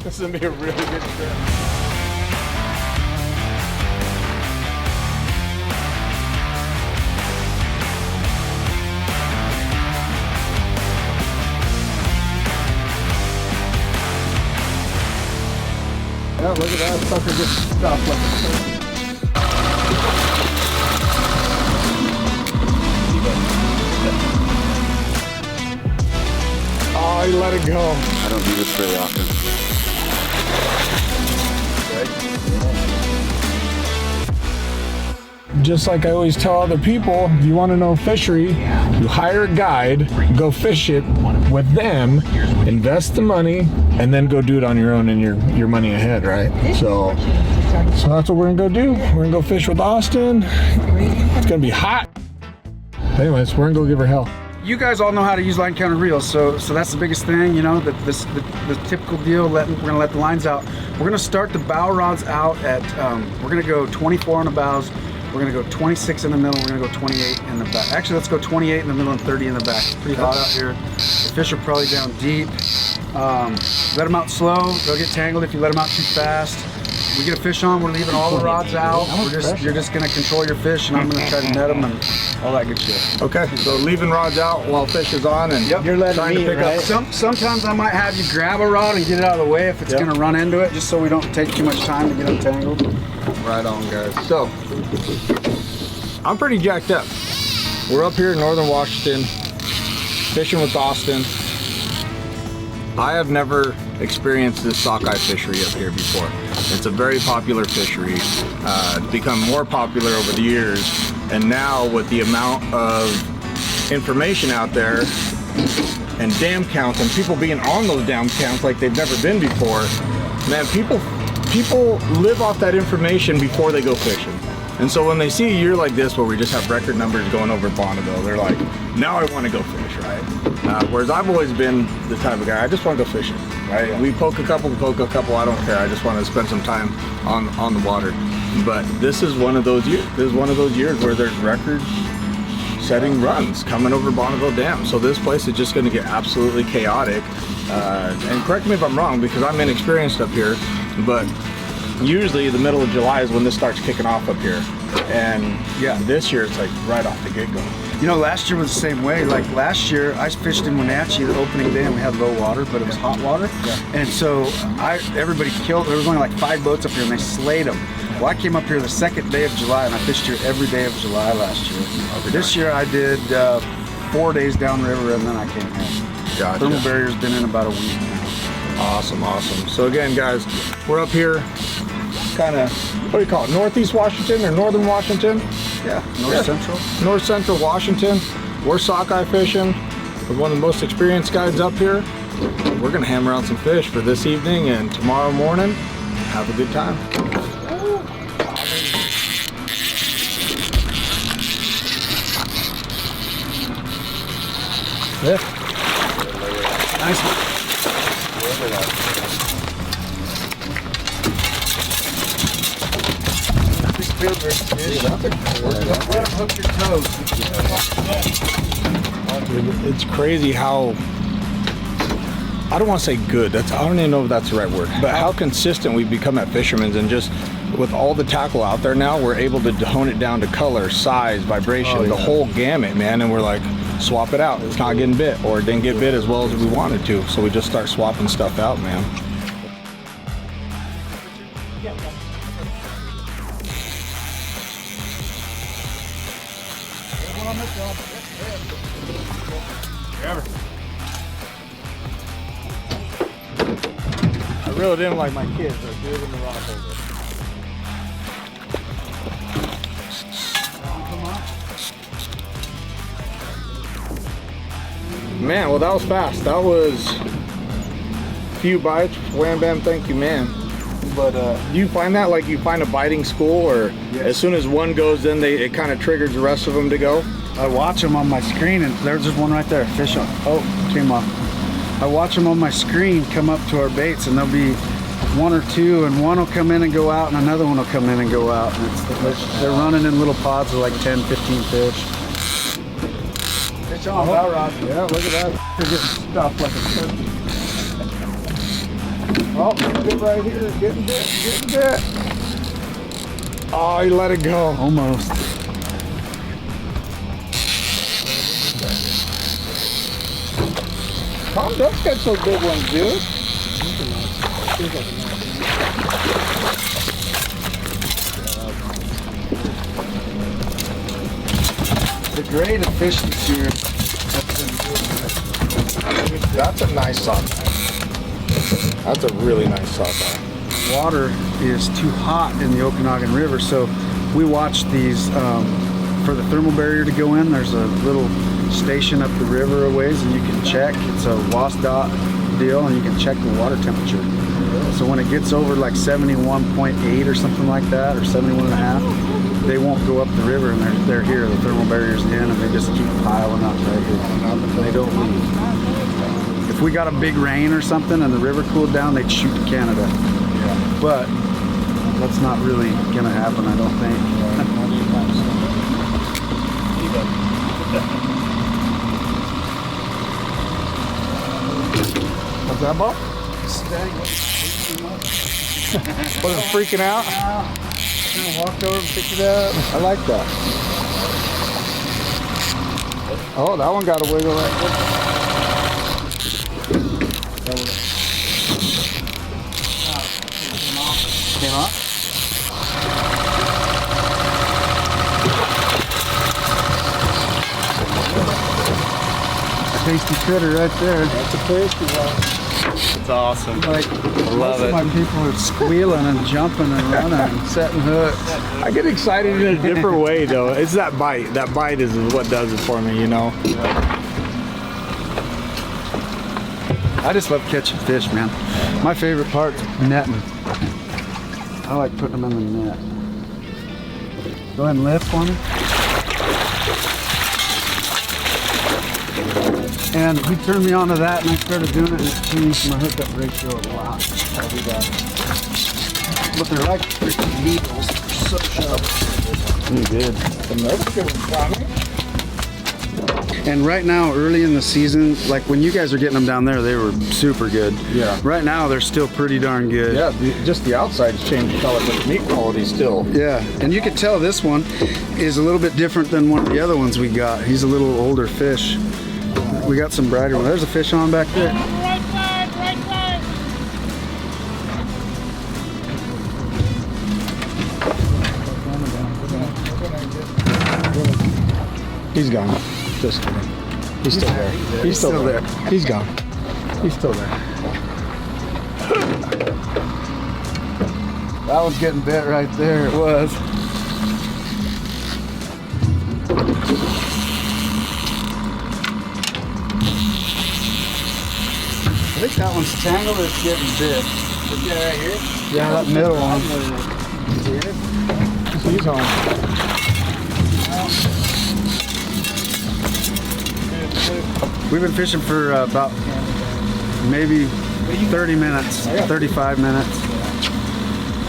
This is gonna be a really good trip. Yeah, look at that sucker just stopped like a turkey. Oh, he let it go. I don't do this very often. Just like I always tell other people, if you want to know fishery, you hire a guide, go fish it with them, invest the money, and then go do it on your own and your money ahead, right? So that's what we're gonna go do. We're gonna go fish with Austin. It's gonna be hot. Anyways, we're gonna go give her hell. You guys all know how to use line counter reels, so that's the biggest thing, you know, the typical deal. We're gonna let the lines out. We're gonna start the bow rods out at, we're gonna go 24 on the bows. We're gonna go 26 in the middle, we're gonna go 28 in the back. Actually, let's go 28 in the middle and 30 in the back. It's pretty hot out here. The fish are probably down deep. Let them out slow, they'll get tangled if you let them out too fast. We get a fish on, we're leaving all the rods out. You're just gonna control your fish, and I'm gonna try to net them and all that good shit. Okay, so leaving rods out while fish is on, and yep. You're trying to pick up. Sometimes I might have you grab a rod and get it out of the way if it's gonna run into it, just so we don't take too much time to get untangled. Right on, guys. So, I'm pretty jacked up. We're up here in northern Washington, fishing with Austin. I have never experienced this sockeye fishery up here before. It's a very popular fishery. It's become more popular over the years, and now with the amount of information out there and dam counts and people being on those dam counts like they've never been before, man, people live off that information before they go fishing. And so when they see a year like this where we just have record numbers going over Bonneville, they're like, now I want to go fish, right? Whereas I've always been the type of guy, I just want to go fishing, right? We poke a couple, I don't care. I just want to spend some time on the water. But this is one of those years. This is one of those years where there's record-setting runs coming over Bonneville Dam. So this place is just going to get absolutely chaotic. And correct me if I'm wrong, because I'm inexperienced up here, but usually the middle of July is when this starts kicking off up here. And yeah, this year it's like right off the get-go. You know, last year was the same way. Like last year, I fished in Wenatchee the opening day and we had low water, but it was hot water. Yeah. And so everybody killed, there was only like 5 boats up here and they slayed them. Well, I came up here the second day of July and I fished here every day of July last year. This year I did 4 days downriver and then I came home. Gotcha. Thermal barrier's been in about a week now. Awesome, awesome. So again, guys, we're up here, kind of, what do you call it, Northeast Washington or Northern Washington? Yeah, North Central. North Central Washington. We're sockeye fishing with one of the most experienced guides up here. We're gonna hammer out some fish for this evening and tomorrow morning. Have a good time. Yeah. Nice one. It's crazy how, I don't want to say good, I don't even know if that's the right word, but how consistent we've become at fishermen's, and just with all the tackle out there now, we're able to hone it down to color, size, vibration, the whole gamut, man, and we're like, swap it out, it's not getting bit, or it didn't get bit as well as we wanted to, so we just start swapping stuff out, man. I reeled in like my kids are doing in the rock over. Man, well that was fast. That was a few bites, wham bam, thank you, man. But do you find that, like, you find a biting school, or as soon as one goes in, it kind of triggers the rest of them to go? I watch them on my screen, and there's just one right there, fish on. Oh, came off. I watch them on my screen come up to our baits, and there'll be 1 or 2, and one will come in and go out, and another one will come in and go out. And they're running in little pods of like 10, 15 fish. Fish on, bow rod. Yeah, look at that. They're getting stuffed like a turkey. Oh, getting bit right here. Getting bit. Oh, he let it go. Almost. Tom Duck's got some big ones, dude. The grade of fish this year. That's a nice sockeye. That's a really nice sockeye. Water is too hot in the Okanagan River, so we watch these for the thermal barrier to go in. There's a little station up the river a ways, and you can check. It's a WASDOT deal, and you can check the water temperature. So when it gets over like 71.8 or something like that, or 71.5, they won't go up the river, and they're here. The thermal barrier's in, and they just keep piling up right here. They don't leave. If we got a big rain or something and the river cooled down, they'd shoot to Canada. But that's not really gonna happen, I don't think. What's that, Bob? Wasn't freaking out? Kind of walked over and picked it up. I like that. Oh, that one got a wiggle right there. Came off? Tasty critter right there. That's a tasty one. It's awesome. Like, I love most of my it. people are squealing and jumping and running and setting hooks. I get excited in a different way, though. It's that bite. That bite is what does it for me, you know? I just love catching fish, man. My favorite part is netting. I like putting them in the net. Go ahead and lift for me. And he turned me on to that, and I started doing it, and it changed my hookup ratio a lot. I'll do that. But they're like freaking needles. They're so sharp. You did. That's good one, And right now, early in the season, like when you guys are getting them down there, they were super good. Yeah. Right now, they're still pretty darn good. Yeah, just the outside's changed color, but the meat quality still. Yeah, and you can tell this one is a little bit different than one of the other ones we got. He's a little older fish. We got some brighter ones. There's a fish on back there. Right side, right side. He's gone. Just kidding. He's still there. He's still there. He's gone. He's still there. That one's getting bit right there. It was. I think that one's tangled or it's getting bit. Right here. Yeah, that middle one. He's home. We've been fishing for about maybe 30 minutes, 35 minutes.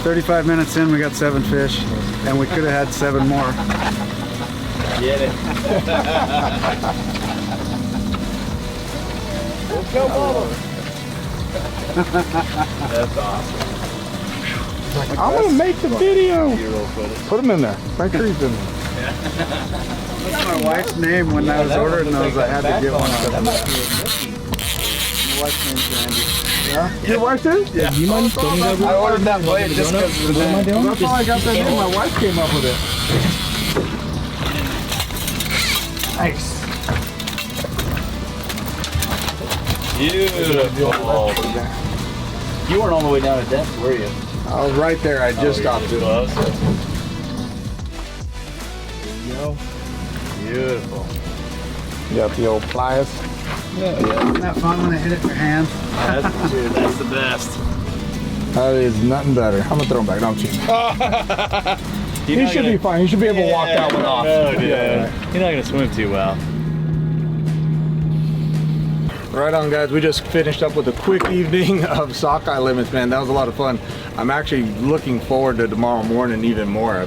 35 minutes in, we got 7 fish, and we could have had 7 more. Get it. Let's go, Bubba. That's awesome. I'm gonna make the video. B-roll footage. Put him in there. Frank Reed's in there. That's my wife's name when I was ordering those. I had to get one of them. That must be a Mickey. My wife's name's Randy. Your wife did? Yeah. Do you mind filming that? I ordered that blade just because of the name. That's how I got that name. My wife came up with it. Nice. Beautiful. You weren't all the way down at depth, were you? I was right there. I just stopped it. Close. There you go. Beautiful. You got the old pliers. Isn't that fun when they hit it in your hand? Dude, that's the best. That is nothing better. I'm gonna throw him back. Don't you? He should be fine. He should be able to walk that one off. No, dude. Yeah. You're not gonna swim too well. Right on, guys. We just finished up with a quick evening of sockeye limits, man. That was a lot of fun. I'm actually looking forward to tomorrow morning even more.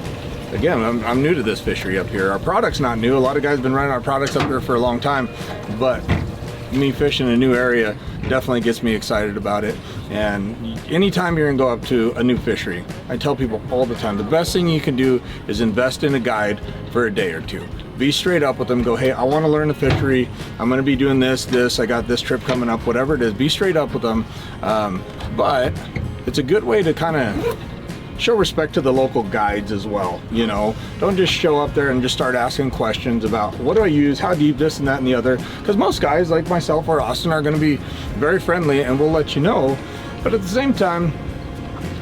Again, I'm new to this fishery up here. Our product's not new. A lot of guys have been running our products up here for a long time, but me fishing a new area definitely gets me excited about it. And anytime you're gonna go up to a new fishery, I tell people all the time, the best thing you can do is invest in a guide for a day or two. Be straight up with them, go, hey, I wanna learn the fishery, I'm gonna be doing this, I got this trip coming up, whatever it is, be straight up with them. But it's a good way to kind of show respect to the local guides as well, you know. Don't just show up there and just start asking questions about what do I use, how deep, this and that and the other, because most guys like myself or Austin are going to be very friendly and we'll let you know, but at the same time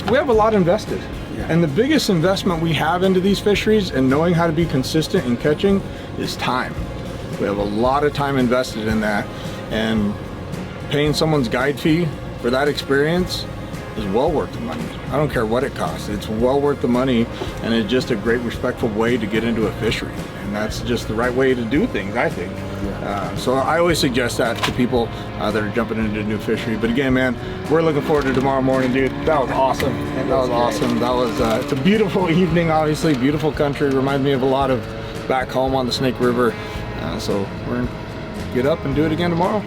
we have a lot invested. And the biggest investment we have into these fisheries and knowing how to be consistent in catching is time. We have a lot of time invested in that, and paying someone's guide fee for that experience is well worth the money. I don't care what it costs. It's well worth the money, and it's just a great, respectful way to get into a fishery. And that's just the right way to do things, I think. So I always suggest that to people that are jumping into a new fishery. But again, man, we're looking forward to tomorrow morning, dude. That was awesome. That was awesome. That was, it's a beautiful evening, obviously. Beautiful country. Reminds me of a lot of back home on the Snake River. So we're gonna get up and do it again tomorrow.